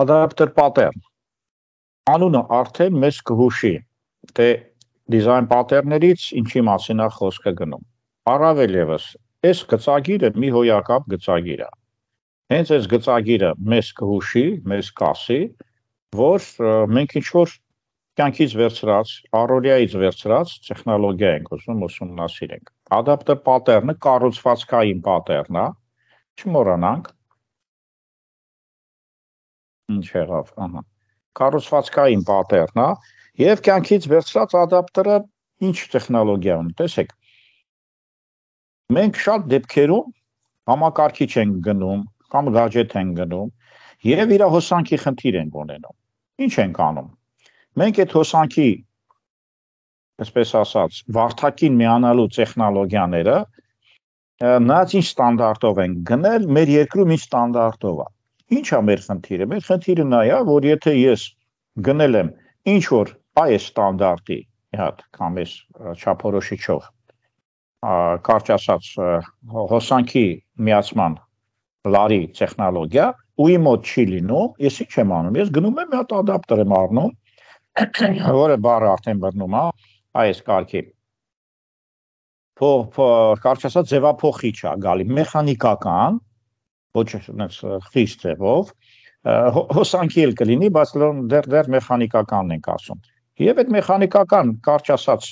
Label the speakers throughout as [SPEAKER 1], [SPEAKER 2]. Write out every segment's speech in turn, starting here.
[SPEAKER 1] Adapter pattern անունը արդեն մեզ կհուշի, թե դիզայն պատերներից ինչի մասին է խոսքը գնում։ Առավել ևս, այս գծագիրը մի հոյակապ գծագիր է։ Հենց այս գծագիրը մեզ կհուշի, մեզ կասի, որ մենք ինչ-որ կյանքից վերցրած, առօրյայից վերցրած տեխնոլոգիա ենք ուզում ուսումնասիրենք։ Adapter pattern-ը կառուցվածքային pattern է, չմոռանանք։ Ինչ եղավ, ահա։ Կառուցվածքային pattern է եւ կյանքից վերցրած adapter-ը ինչ տեխնոլոգիա ունի, տեսեք։ Մենք շատ դեպքերում համակարգիչ ենք գնում, կամ gadget ենք գնում եւ իր հոսանքի խնդիր ենք ունենում։ Ինչ ենք անում։ Մենք այդ հոսանքի, այսպես ասած, վարդակին միանալու տեխնոլոգիաները նայած ինչ ստանդարտով են գնել, մեր երկրում ինչ ստանդարտով է։ Ինչ է մեր խնդիրը։ Մեր խնդիրը նա է, որ եթե ես գնել եմ ինչ որ այս ստանդարտի, իհատ, կամ այս չափորոշիչով, կարճ ասած, հոսանքի միացման լարի տեխնոլոգիա, ու իմ մոտ չի լինում, ես ինչ եմ անում, ես գնում եմ մի հատ adapter եմ առնում, որը բառը արդեն բռնում է, այս կարգի, կարճ ասած, ձևափոխիչ է գալի, մեխանիկական, ոչ խիստ ձևով, հոսանքի էլ կլինի, բայց դեռ մեխանիկականն ենք ասում։ Եվ այդ մեխանիկական, կարճ ասած,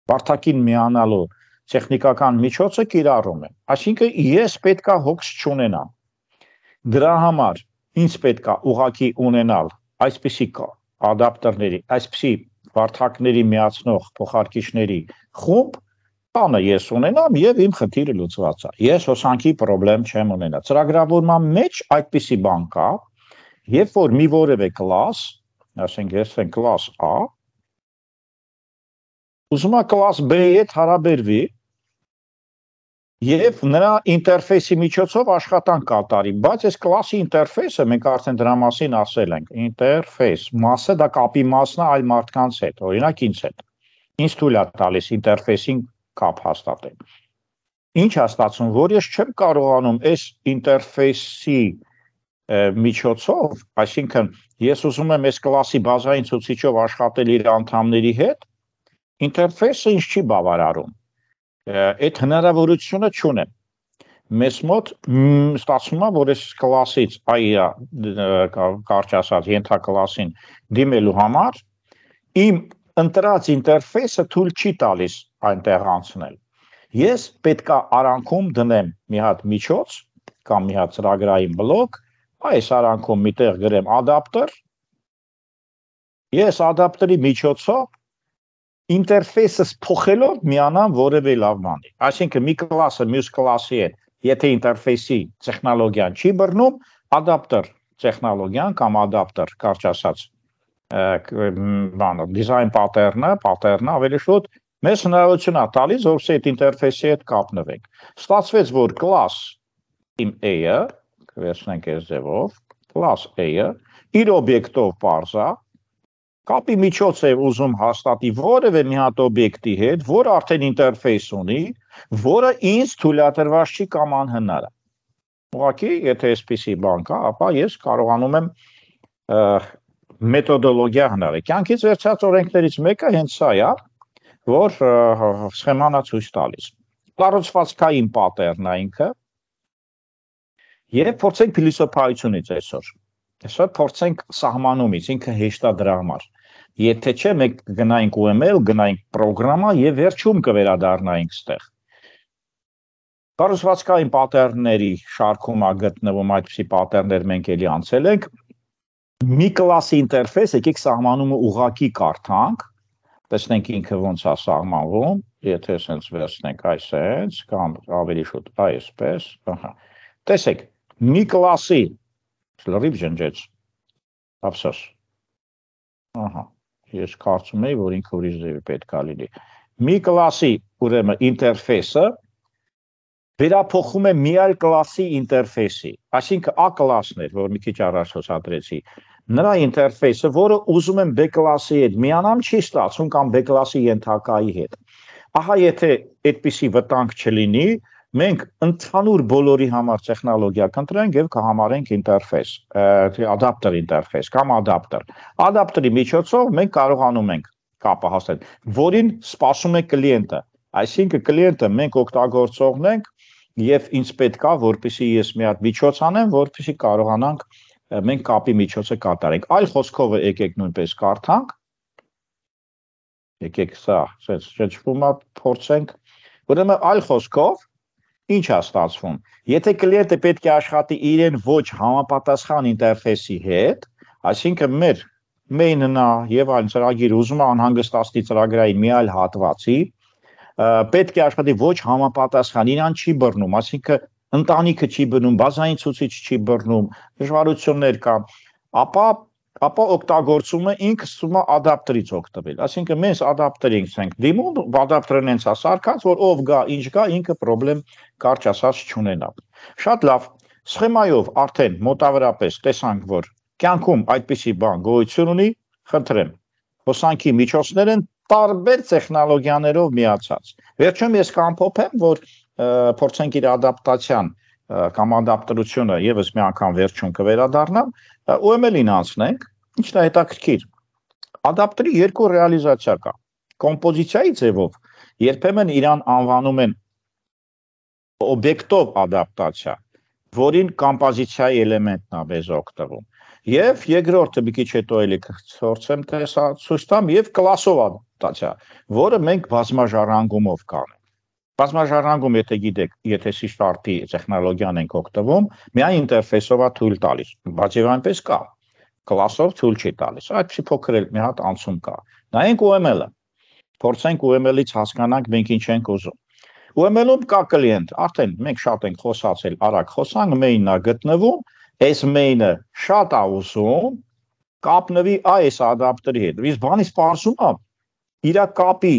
[SPEAKER 1] վարդակին միանալու տեխնիկական միջոցը կիրառում է։ Այսինքն ես պետքա հոգս չունենամ։ Դրա համար ինձ պետքա ուղղակի ունենալ այսպիսի adapter-ների, այսպիսի վարդակների միացնող փոխարկիչների խումբ, բանը ես ունենամ եւ իմ խնդիրը լուծված է։ Ես հոսանքի խնդրեմ չեմ ունենա։ Ծրագրավորման մեջ այդպիսի բան կա, երբ որ մի որևէ կլաս, ասենք ես են կլաս A, ուզում է կլաս B-ի հետ հարաբերվի եւ նրա ինտերֆեյսի միջոցով աշխատանք կատարի, բայց այս կլասի ինտերֆեյսը մենք արդեն դրա մասին ասել ենք, ինտերֆեյս, մասը դա կապի մասն է այլ մարդկանց հետ, օրինակ ինձ հետ։ Ինձ թույլ է տալիս ինտերֆեյսին կապ հաստատել։ Ինչ է ստացվում, որ ես չեմ կարողանում այս ինտերֆեյսի միջոցով, այսինքն ես ուզում եմ այս կլասի բազային ցուցիչով աշխատել իր անդամների հետ, ինտերֆեյսը ինձ չի բավարարում։ Այդ հնարավորությունը չունեմ։ Մեզ մոտ ստացվում է, որ այս կլասից, կարճ ասած, ենթակլասին դիմելու համար իմ ընտրած ինտերֆեյսը թույլ չի տալիս այնտեղ անցնել։ Ես պետքա արանքում դնեմ մի հատ միջոց կամ մի հատ ծրագրային բլոկ, այս արանքում միտեղ գրեմ adapter, ես adapter-ի միջոցով ինտերֆեյսս փոխելով միանամ որևէ լավ բանի։ Այսինքն մի կլասը մյուս կլասի հետ, եթե ինտերֆեյսի տեխնոլոգիան չի բռնում, adapter տեխնոլոգիան կամ adapter, կարճ ասած, բանը, դիզայն pattern-ը ավելի շուտ մեզ հնարավորություն է տալիս, որպեսզի այդ ինտերֆեյսի հետ կապնվենք։ Ստացվեց, որ class իմ A-ը, վերցնենք այս ձևով, class A-ը իր օբյեկտով parse-ա, կապի միջոց է ուզում հաստատի որևէ մի հատ օբյեկտի հետ, որ արդեն ինտերֆեյս ունի, որը ինձ թույլատրված չի կամ անհնար է։ Ուղղակի, եթե այսպիսի բան կա, ապա ես կարողանում եմ մեթոդոլոգիա հնարել։ Կյանքից վերցած օրենքներից մեկը հենց սա է, որ սխեման է ցույց տալիս։ Կառուցվածքային pattern է ինքը, եւ փորձենք փիլիսոփայությունից այսօր։ Այսօր փորձենք սահմանումից, ինքը հեշտ է դրա համար։ Եթե չէ, մենք գնայինք UML, գնայինք պրոգրամա եւ վերջում կվերադառնայինք ստեղ։ Կառուցվածքային pattern-ների շարքում է գտնվում այդպիսի pattern-ներ մենք էլի անցել ենք։ Մի կլասի ինտերֆեյս, եկեք սահմանումը ուղղակի կարդանք, տեսնենք ինքը ոնց է սահմանվում, եթե sense վերցնենք այսպես, կամ ավելի շուտ այսպես, ահա։ Տեսեք, մի կլասի լրիվ ջնջեց, ափսոս, ահա, ես կարծում էի, որ ինքը ուրիշ ձևի պետք է լինի, մի կլասի ուրեմն ինտերֆեյսը վերափոխում է մի այլ կլասի ինտերֆեյսի, այսինքն A կլասն էր, որ մի քիչ առաջ հոսադրեցի, նրա ինտերֆեյսը, որը ուզում եմ B կլասի հետ միանամ, չի ստացվում կամ B կլասի ենթակայի հետ, ահա եթե այդպիսի վտանգ չլինի, մենք ընդհանուր բոլորի համար տեխնոլոգիա կընտրենք եւ կհամարենք ինտերֆեյս, ադապտեր ինտերֆեյս կամ ադապտեր։ Ադապտերի միջոցով մենք կարողանում ենք կապը հաստատել, որին սպասում է կլիենտը։ Այսինքն կլիենտը մենք օգտագործողն ենք եւ ինձ պետք է, որպեսզի ես մի հատ միջոց անեմ, որպեսզի կարողանանք մենք կապի միջոցը կատարենք։ Այլ խոսքով եկեք նույնպես կարդանք։ Եկեք սա շեշտումը փորձենք։ Ուրեմն այլ խոսքով ինչ է ստացվում։ Եթե կլիենտը պետք է աշխատի իրեն ոչ համապատասխան ինտերֆեյսի հետ, այսինքն մեր main-ն եւ այլ ծրագիր ուզում է անհանգստացնի ծրագրային մի այլ հատվածի, պետք է աշխատի ոչ համապատասխան, իրան չի բռնում, այսինքն ընտանիքը չի բնում, բազային ցուցիչ չի բռնում, դժվարություններ կա, ապա օգտագործումը ինքը ստում է ադապտերից օգտվել։ Այսինքն մենք ադապտերից ենք դիմում, ադապտերն հենց է սարքած, որ ով գա, ինչ գա, ինքը խնդրեմ կարճ ասած չունենա։ Շատ լավ, սխեմայով արդեն մոտավորապես տեսանք, որ կյանքում այդպիսի բան գոյություն ունի, խնդրեմ։ Հոսանքի միջոցներ են տարբեր տեխնոլոգիաներով միացած։ Վերջում ես կամփոփեմ, որ փորձենք իր ադապտացիան կամ ադապտերությունը եւս մի անգամ վերջում կվերադառնամ, OML-ին անցնենք, ինչն է հետաքրքիր։ Ադապտերի երկու ռեալիզացիա կա։ Կոմպոզիցիայի ձևով երբեմն իրան անվանում են օբյեկտով ադապտացիա, որին կոմպոզիցիայի էլեմենտն է մեզ օգտվում։ Եվ երկրորդը մի քիչ հետո էլի կփորձեմ ցույց տամ եւ կլասով ադապտացիա, որը մենք բազմաժառանգումով կանենք։ Բազմաժառանգում, եթե գիտեք, եթե C# տեխնոլոգիան ենք օգտվում, միայն ինտերֆեյսով է թույլ տալիս, բայց եւ այնպես կա։ Կլասով թույլ չի տալիս։ Այդպիսի փոքր էլ մի հատ անցում կա։ Նայենք UML-ը։ Փորձենք UML-ից հասկանանք մենք ինչ ենք ուզում։ UML-ում կա կլիենտ, արդեն մենք շատ ենք խոսացել, արագ խոսանք, main-ն է գտնվում, այս main-ը շատ է ուզում կապնվի այս ադապտերի հետ։ Իսկ բանից պարզում է իր կապի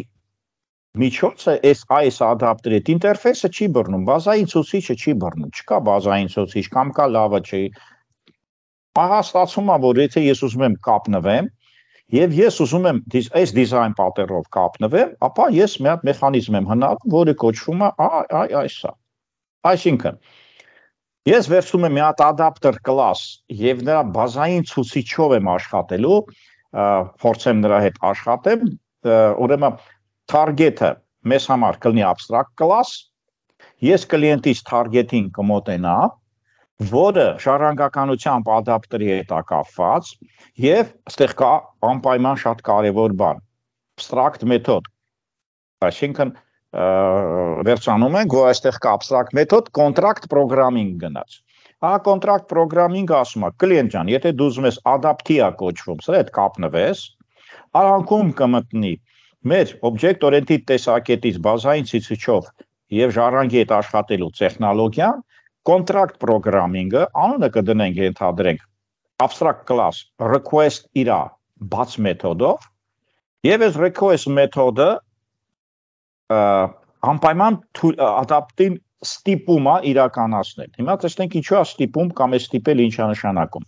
[SPEAKER 1] միջոցը այս ադապտերի հետ ինտերֆեյսը չի բռնում, բազային ցուցիչը չի բռնում, չկա բազային ցուցիչ կամ կա լավը չի։ Ահա ստացվում է, որ եթե ես ուզում եմ կապնվեմ եւ ես ուզում եմ այս դիզայն պատերով կապնվեմ, ապա ես մի հատ մեխանիզմ եմ հնարում, որը կոչվում է այսա։ Այսինքն ես վերցնում եմ մի հատ ադապտեր կլաս եւ նրա բազային ցուցիչով եմ աշխատելու, փորձեմ նրա հետ աշխատեմ, ուրեմն target-ը մեզ համար կլինի abstract class, ես կլիենտից target-ին կմոտենա, որը ժառանգականությամբ ադապտերի հետ է կապված եւ այստեղ կա անպայման շատ կարեւոր բան, abstract method։ Այսինքն վերցանում ենք, որ այստեղ կա abstract method contract programming գնաց։ Ահա contract programming-ը ասում է, կլիենտ ջան, եթե դու ուզում ես ադապտիա կոչվում, սրա հետ կապնվես, արանքում կմտնի մեր object-oriented տեսակետից բազային ցուցիչով եւ ժառանգի հետ աշխատելու տեխնոլոգիան, contract programming-ը անունը կդնենք, ենթադրենք abstract class request իրա բաց մեթոդով եւ այս request մեթոդը անպայման ադապտին ստիպում է իրականացնել։ Հիմա տեսնենք ինչու է ստիպում կամ է ստիպել ինչ է նշանակում։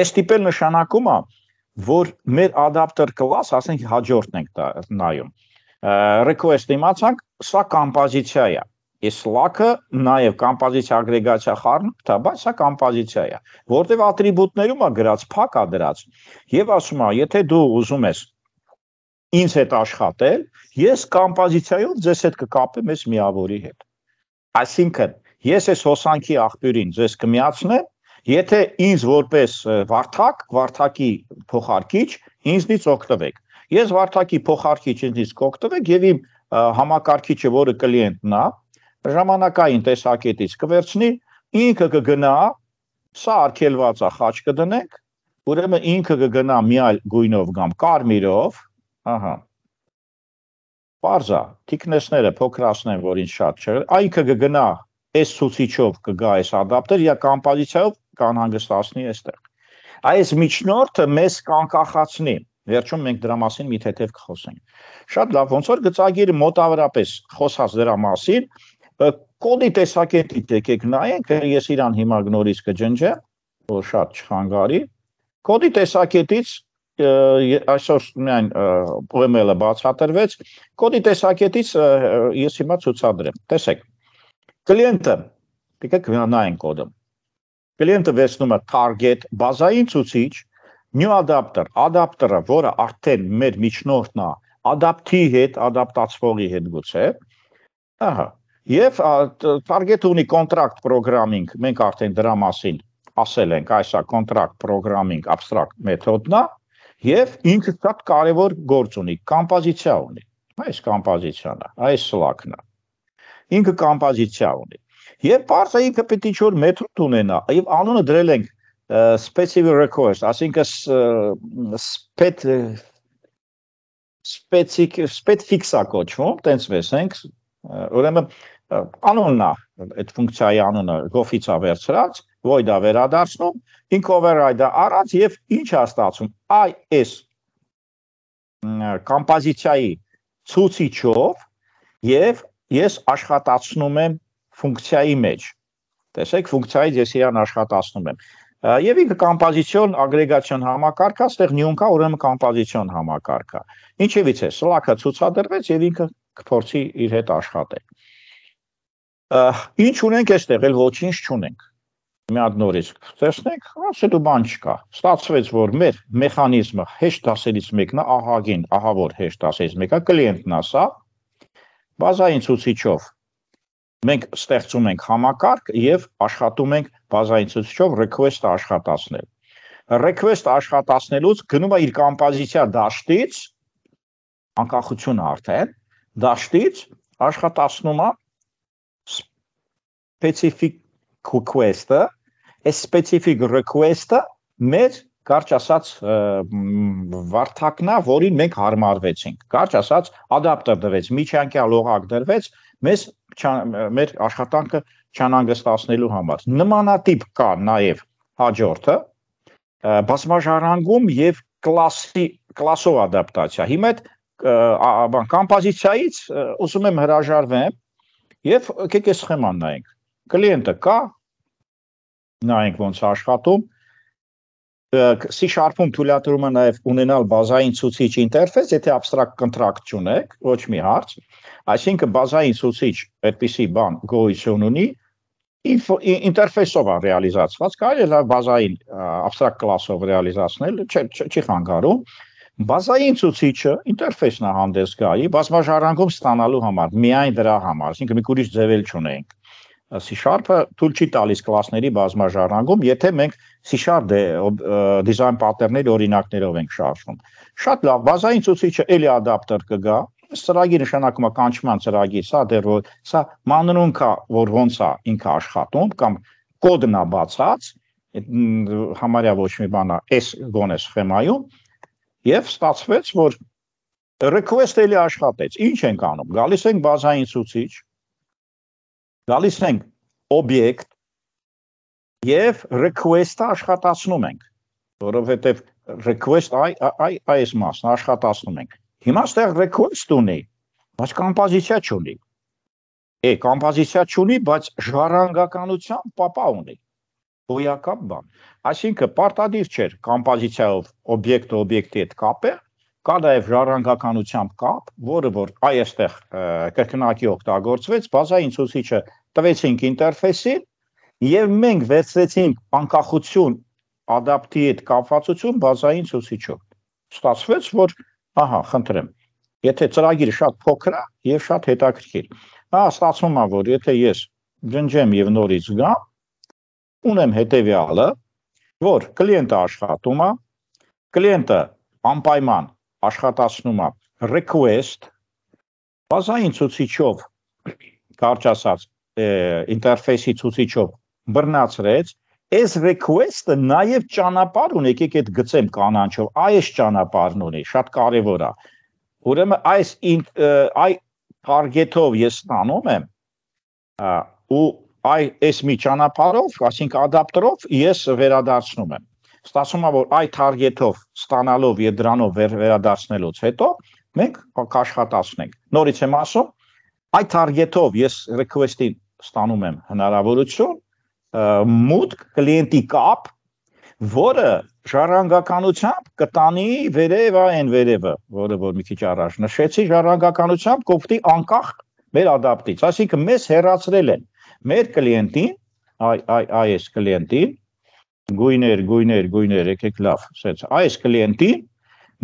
[SPEAKER 1] Այս ստիպել նշանակում է, որ մեր ադապտեր class, ասենք հաջորդն ենք նայում։ Request իմացանք, սա կոմպոզիցիա է։ Այս slack-ը նաև կոմպոզիցիա ագրեգացիա խառնում, բայց սա կոմպոզիցիա է, որտեղ ատրիբուտներում է գրած, փակ է դրած։ Եվ ասում է, եթե դու ուզում ես ինձ հետ աշխատել, ես կոմպոզիցիայով ձեզ հետ կկապեմ այս միավորի հետ։ Այսինքն, ես այս հոսանքի աղբյուրին ձեզ կմիացնեմ, եթե ինձ որպես վարդակի փոխարկիչ ինձնից օգտվեք։ Ես վարդակի փոխարկիչ ինձնից կօգտվեք եւ իմ համակարգիչը, որը կլիենտն է, ժամանակային տեսակետից կվերցնի, ինքը կգնա, սա արգելված է, խաչ կդնենք, ուրեմն ինքը կգնա մի այլ գույնով կամ կարմիրով, ահա։ Պարզա, թիկնեսները փոքրացնեմ, որ ինչ շատ չէ, այնքը կգնա այս ցուցիչով կգա այս ադապտեր, یا կոմպոզիցիայով կանհանգստացնի այստեղ։ Այս միջնորդը մեզ կանկախացնի։ Վերջում մենք դրա մասին մի թեթև կխոսենք։ Շատ լավ, ոնց որ գծագիրը մոտավորապես խոսած դրա մասին, կոդի տեսակետից եկեք նայենք, ես իրան հիմա նորից կջնջեմ, որ շատ չխանգարի։ Կոդի տեսակետից այսօր միայն OML-ը բացատրվեց, կոդի տեսակետից ես հիմա ցուցադրեմ։ Տեսեք, Կլիենտը, եկեք նայենք կոդը։ Կլիենտը վերցնում է target բազային ցուցիչ, new adapter, adapter-ը, որը արդեն մեր միջնորդն է, adapter-ի հետ, adaptացվողի հետ գուցե, ահա, եւ target ունի contract programming, մենք արդեն դրա մասին ասել ենք, այս է contract programming abstract մեթոդն է, եւ ինքը շատ կարեւոր գործ ունի, կոմպոզիցիա ունի, այս կոմպոզիցիան է, այս slack-ն է, ինքը կոմպոզիցիա ունի, եւ բարձր ինքը պետք է ինչ-որ մեթոդ ունենա, եւ անունը դրել ենք specific request, այսինքն specific-ա կոչվում, տենց վեսենք, ուրեմն անունն է, այդ ֆունկցիայի անունը գոֆից է վերցրած, void-ա վերադարձնում, ինքը override-ը արած եւ ինչ է ստացվում, այս կոմպոզիցիայի ցուցիչով եւ ես աշխատացնում եմ ֆունկցիայի մեջ։ Տեսեք, ֆունկցիայից ես իրան աշխատացնում եմ։ Եվ ինքը կոմպոզիցիոն ագրեգացիոն համակարգ է, այստեղ նյունքա, ուրեմն կոմպոզիցիոն համակարգ է։ Ինչևից է, Slack-ը ցուցադրվեց եւ ինքը կփորձի իր հետ աշխատել։ Ինչ ունենք այստեղ, էլ ոչինչ չունենք։ Մի հատ նորից տեսնենք, ասելու բան չկա։ Ստացվեց, որ մեր մեխանիզմը հեշտ դասերից մեկն է, ահագին, ահա որ հեշտ դասերից մեկը կլիենտն է սա, բազային ցուցիչով մենք ստեղծում ենք համակարգ եւ աշխատում ենք բազային ցուցիչով request-ը աշխատացնել։ Request-ը աշխատացնելուց գնում է իր կոմպոզիցիա դաշտից, անկախությունը արդեն, դաշտից աշխատացնում է specific request-ը, այս specific request-ը մեր կարճ ասած վարդակն է, որին մենք հարմարվեցինք։ Կարճ ասած adapter դրվեց, միջանկյալ օղակ դրվեց, մեր աշխատանքը չանհանգստացնելու համար։ Նմանատիպ կա նաև հաջորդը, բազմաժառանգում եւ կլասով ադապտացիա։ Հիմա այդ կոմպոզիցիայից ուզում եմ հրաժարվեմ եւ եկեք այս սխեման նայենք։ Կլիենտը կա, նայենք ոնց է աշխատում։ C#-ում թույլատրում է նաև ունենալ բազային ցուցիչ ինտերֆես, եթե abstract contract չունեք, ոչ մի հարց, այսինքն բազային ցուցիչ այդպիսի բան գոյություն ունի, ինտերֆեսով է ռեալիզացված, կարելի է բազային abstract class-ով ռեալիզացնել, չի խանգարում, բազային ցուցիչը ինտերֆեսն է հանդես գալի, բազմաժառանգում ստանալու համար, միայն դրա համար, այսինքն մի ուրիշ ձևել չունենք։ C#-ը թույլ չի տալիս կլասների բազմաժառանգում, եթե մենք C# դիզայն պատերների օրինակներով ենք շարժվում։ Շատ լավ, բազային ցուցիչը էլի ադապտեր կգա, ծրագիր նշանակում է կանչման ծրագիր, սա դեռ սա մանրունք է, որ ոնց է ինքը աշխատում, կամ կոդն է բացած, համարյա ոչ մի բան է, այս գոնե սխեմայում, եւ ստացվեց, որ request էլի աշխատեց։ Ինչ ենք անում։ Գալիս ենք բազային ցուցիչ, գալիս ենք օբյեկտ եւ request-ը աշխատացնում ենք, որովհետեւ request այս մասն աշխատացնում ենք։ Հիմա ստեղ request ունի, բայց կոմպոզիցիա չունի։ Կոմպոզիցիա չունի, բայց ժառանգականությամբ պապա ունի։ Գոյակապ բան։ Այսինքն պարտադիր չէր կոմպոզիցիայով օբյեկտի հետ կապել, կա նաև ժառանգականությամբ կապ, որը որ այստեղ կրկնակի օգտագործվեց, բազային ցուցիչը տվեցինք ինտերֆեյսին եւ մենք վերցրեցինք անկախություն ադապտի հետ կապվածություն բազային ցուցիչով։ Ստացվեց, որ ահա, խնդրեմ, եթե ծրագիրը շատ փոքր է եւ շատ հետաքրքիր, ստացվում է, որ եթե ես ջնջեմ եւ նորից գամ, ունեմ հետեւյալը, որ կլիենտը աշխատում է, կլիենտը անպայման աշխատացնում է request, բազային ցուցիչով, կարճ ասած, ինտերֆեյսի ցուցիչով բռնացրեց, այս request-ը նաև ճանապարհ ունի, եկեք այդ գծեմ կանանչով, այս ճանապարհն ունի, շատ կարևոր է։ Ուրեմն այս target-ով ես ստանում եմ ու այս մի ճանապարհով, այսինքն ադապտերով ես վերադարձնում եմ։ Ստացվում է, որ այդ target-ով ստանալով եւ դրանով վերադարձնելուց հետո մենք կաշխատացնենք։ Նորից եմ ասում, այդ target-ով ես request-ին ստանում եմ հնարավորություն մուտք կլիենտի կապ, որը ժառանգականությամբ կտանի վերև այն վերևը, որը որ մի քիչ առաջ նշեցի, ժառանգականությամբ կօգտի անկախ մեր ադապտից, այսինքն մեզ հեռացրել են։ Մեր կլիենտին, այս կլիենտին, գույներ, եկեք լավ, այս կլիենտին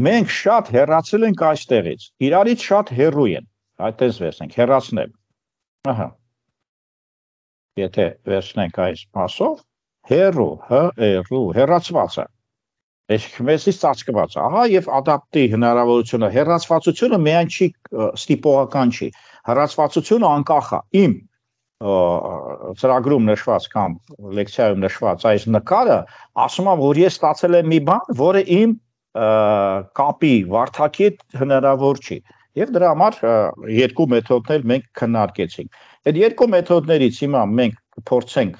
[SPEAKER 1] մենք շատ հեռացել ենք այստեղից, իրարից շատ հեռու են, այդպես վերցնենք, հեռացնել, ահա, եթե վերցնենք այս մասով, հեռու, հեռացվածը, մեզից ծածկված, ահա և ադապտի հնարավորությունը, հեռացվածությունը միայն չի ստիպողական չի, հեռացվածությունը անկախ է, իմ ծրագրում նշված կամ լեկցիայում նշված այս նկարը ասում է, որ ես ստացել եմ մի բան, որը իմ կապի վարդակի հետ հնարավոր չի և դրա համար երկու մեթոդներ մենք քննարկեցինք։ Այդ երկու մեթոդներից հիմա մենք կփորձենք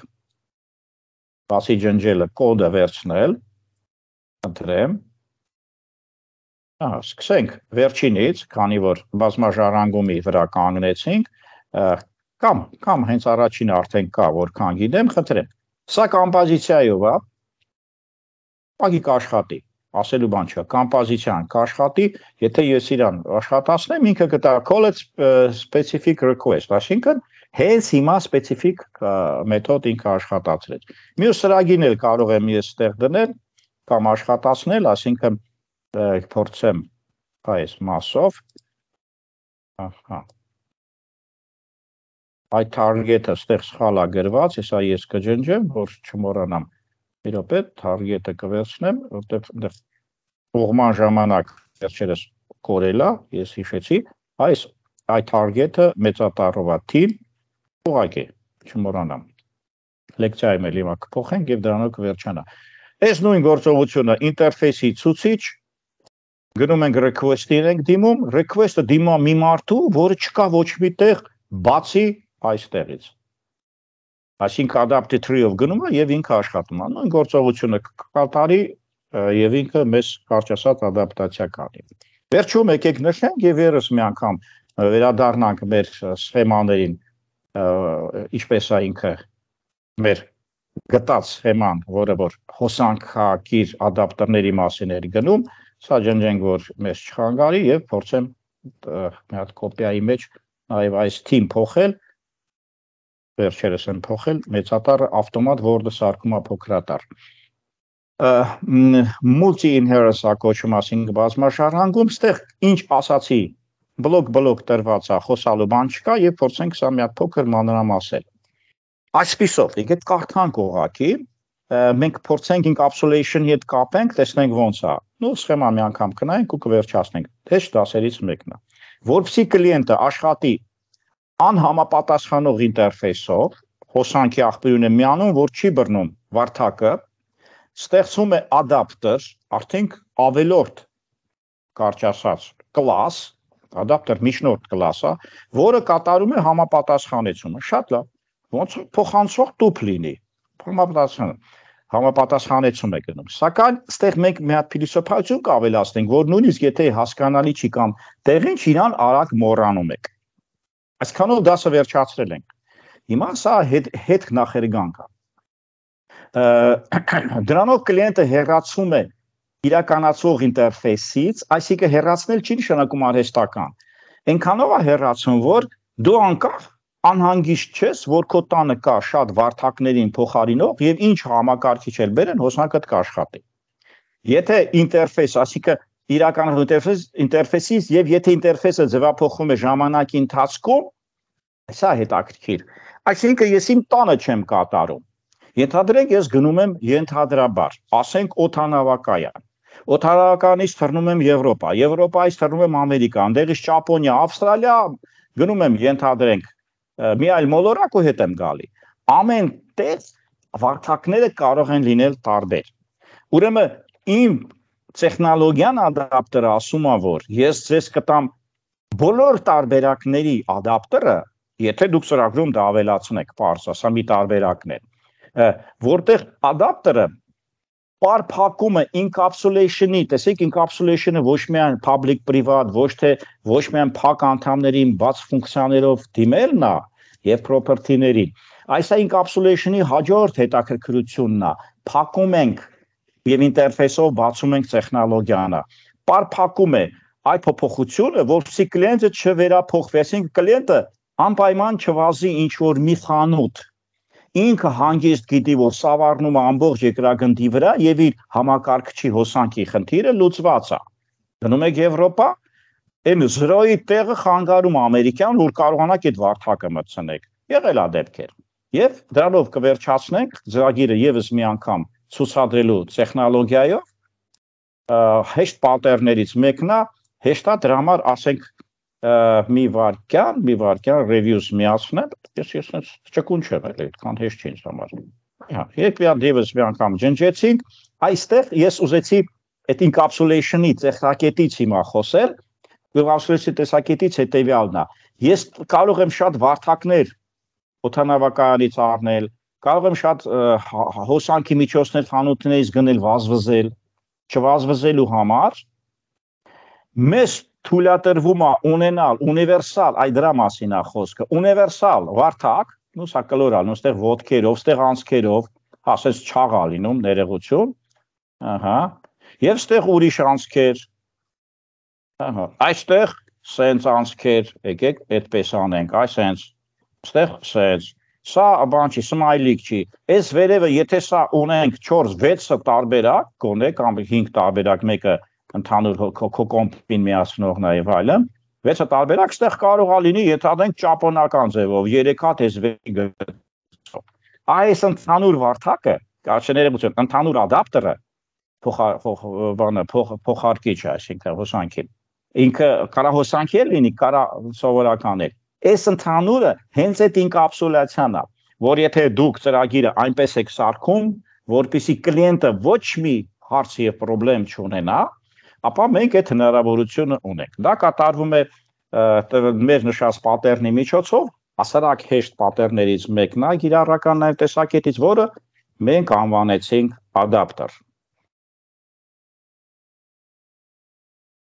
[SPEAKER 1] բացի ջնջելը կոդը վերցնել, ընտրեմ, սկսենք վերջինից, քանի որ բազմաժառանգումի վրա կանգնեցինք, կամ հենց առաջինը արդեն կա, որքան գիտեմ, խնդրեմ, սա կամպոզիցիայով է, պակի կաշխատի, ասելու բան չէ, կամպոզիցիան կաշխատի, եթե ես իրան աշխատացնեմ, ինքը կտա call specific request, այսինքն հենց հիմա specific մեթոդ ինքը աշխատացրեց։ Մյուս սրագին էլ կարող եմ ես ստեղ դնել, կամ աշխատացնել, այսինքն փորձեմ այս մասով, այդ target-ը ստեղ սխալ է գրված, հեսա ես կջնջեմ, որ չմոռանամ, մի րոպե target-ը կվերցնեմ, որտեղ ուղղման ժամանակ վերջերս կորել է, ես հիշեցի, այդ target-ը մեծատառով է team, ուղղակի, չմոռանամ, լեկցիայում էլ հիմա կփոխենք և դրանով կվերջանա։ Այս նույն գործողությունը ինտերֆեյսի ցուցիչ, գնում ենք request-ին ենք դիմում, request-ը դիմում մի մարդու, որը չկա ոչ մի տեղ բացի այստեղից։ Այսինքն adaptive tree-ով գնում է և ինքը աշխատում է, նույն գործողությունը կկատարի և ինքը մեզ կարճ ասած ադապտացիա կանի։ Վերջում եկեք նշենք և ևս մի անգամ վերադառնանք մեր սխեմաներին, ինչպես է ինքը մեր գտած սխեման, որը որ հոսանքակիր ադապտերների մասին էր գնում, սա ջնջենք, որ մեզ չխանգարի և փորձեմ մի հատ կոպիայի մեջ նաև այս թիմ փոխել, վերջերս են փոխել, մեծատառը ավտոմատ Word-ը սարքում է փոքրատառ։ Multi-inheritance կոչում ասինք բազմաշարժանգում, ստեղ ինչ ասացի, բլոկ տրված է, խոսալու բան չկա և փորձենք սա մի հատ փոքր մանրամասել։ Այսպիսով, եկեք կարդանք ուղղակի, մենք փորձենք encapsulation-ի հետ կապենք, տեսնենք ոնց է։ Նու սխեմա մի անգամ կնայենք ու կվերջացնենք։ Թեժ դասերից մեկն է։ Որպեսզի կլիենտը աշխատի անհամապատասխանող ինտերֆեյսով, հոսանքի աղբյուրն է միանում, որ չի բռնում վարդակը, ստեղծում է adapter, արդենք ավելորդ, կարճ ասած, class, adapter միջնորդ class է, որը կատարում է համապատասխանեցումը։ Շատ լավ։ Ոնց փոխանցող տուփ լինի, համապատասխանեցում է գնում, սակայն ստեղ մենք մի հատ փիլիսոփայություն կավելացնենք, որ նույնիսկ եթե հասկանալի չի կամ տեղին չի, իրան արագ մոռանում եք, այսքանով դասը վերջացրել ենք, հիմա սա հետ նախերգանք է, դրանով կլիենտը հեռացում է իրականացող ինտերֆեյսից, այսինքն հեռացնել չի նշանակում արհեստական, այնքանով է հեռացում, որ դու անկախ անհանգիստ չես, որ քո տանը կա շատ վարդակներին փոխարինող և ինչ համակարգիչ էլ բերեն, հոսանքդ կաշխատի։ Եթե ինտերֆեյս, այսինքն իրականացող ինտերֆեյսից և եթե ինտերֆեյսը ձևափոխվում է ժամանակի ընթացքում, սա հետաքրքիր։ Այսինքն ես իմ տանը չեմ կատարում։ Ենթադրենք ես գնում եմ ենթադրաբար, ասենք օդանավակայան։ Օդանավականից թռնում եմ Եվրոպա, Եվրոպայից թռնում եմ Ամերիկա, այնտեղից Ճապոնիա, Ավստրալիա, գնում եմ ենթադրենք մի այլ մոլորակ ու հետ եմ գալի։ Ամեն տեղ վարդակները կարող են լինել տարբեր։ Ուրեմն իմ տեխնոլոգիան ադապտերը ասում է, որ ես ձեզ կտամ բոլոր տարբերակների ադապտերը, եթե դուք ծրագրում դա ավելացնեք, պարզ, սա մի տարբերակն է, որտեղ ադապտերը պարփակում է encapsulation-ի, տեսեք encapsulation-ը ոչ միայն public private, ոչ միայն փակ անդամներին բաց ֆունկցիաներով դիմելն է եւ property-ներին։ Այս encapsulation-ի հաջորդ հետաքրքրությունն է, փակում ենք եւ ինտերֆեյսով բացում ենք տեխնոլոգիանը։ Պարփակում է այդ փոփոխությունը, որպեսզի կլիենտը չվերափոխվի, այսինքն կլիենտը անպայման չվազի ինչ որ մի խանութ ինքը հանգիստ գիտի, որ սավառնում է ամբողջ երկրագնդի վրա եւ իր համակարգչի հոսանքի խնդիրը լուծված է։ Գնում եք Եվրոպա, այն 0-ի տեղը խանգարում ամերիկյան, որ կարողանաք այդ վարդակը մտցնեք։ Եղել է դեպքեր։ Եվ դրանով կվերջացնենք ծրագիրը եւս մի անգամ ցուցադրելու տեխնոլոգիայով հեշտ պատերներից մեկն է, հեշտ է դրա համար ասենք մի վարքյան reviews միացնեմ, ես չկուն չեմ էլի, այդքան հեշտ չի ինձ համար։ Երկու դեպս մի անգամ ջնջեցինք, այստեղ ես ուզեցի այդ encapsulation-ի տեսակետից հիմա խոսել, encapsulation-ի տեսակետից հետևյալն է։ Ես կարող եմ շատ վարդակներ օդանավակայանից առնել, կարող եմ շատ հոսանքի միջոցներ խանութներից գնել վազվզել, չվազվզելու համար մեզ թույլատրվում է ունենալ ունիվերսալ, այ դրա մասին է խոսքը, ունիվերսալ վարդակ, նույնիսկ կլորալ, նույնստեղ ոտքերով, ստեղ անցքերով, ասես չաղա լինում ներողություն, եւ ստեղ ուրիշ անցքեր, այստեղ սենց անցքեր, եկեք այդպես անենք, այ սենց, ստեղ սենց, սա բան չի, սմայլիկ չի, այս վերևը եթե սա ունենք 4-6 տարբերակ, գոնե կամ 5 տարբերակ, մեկը ընդհանուր կոմպին միացնողն է եւ այլն, 6 տարբերակ ստեղ կարող է լինի, եթե դենք ճապոնական ձևով 3 հատ էս գծով։ Այս ընդհանուր վարդակը, կարծեներևություն, ընդհանուր ադապտերը փոխարկիչ է, այսինքն հոսանքի։ Ինքը կարա հոսանքի լինի, կարա սովորական է։ Այս ընդհանուրը հենց այդ ինկապսուլյացիան է, որ եթե դուք ծրագիրը այնպես եք սարքում, որպեսզի կլիենտը ոչ մի հարց եւ խնդրեմ չունենա, ապա մենք այդ հնարավորությունը ունենք։ Դա կատարվում է մեր նշած պատերնի միջոցով, հասարակ հեշտ պատերներից մեկն է կիրառական նաև տեսակետից, որը մենք անվանեցինք ադապտեր։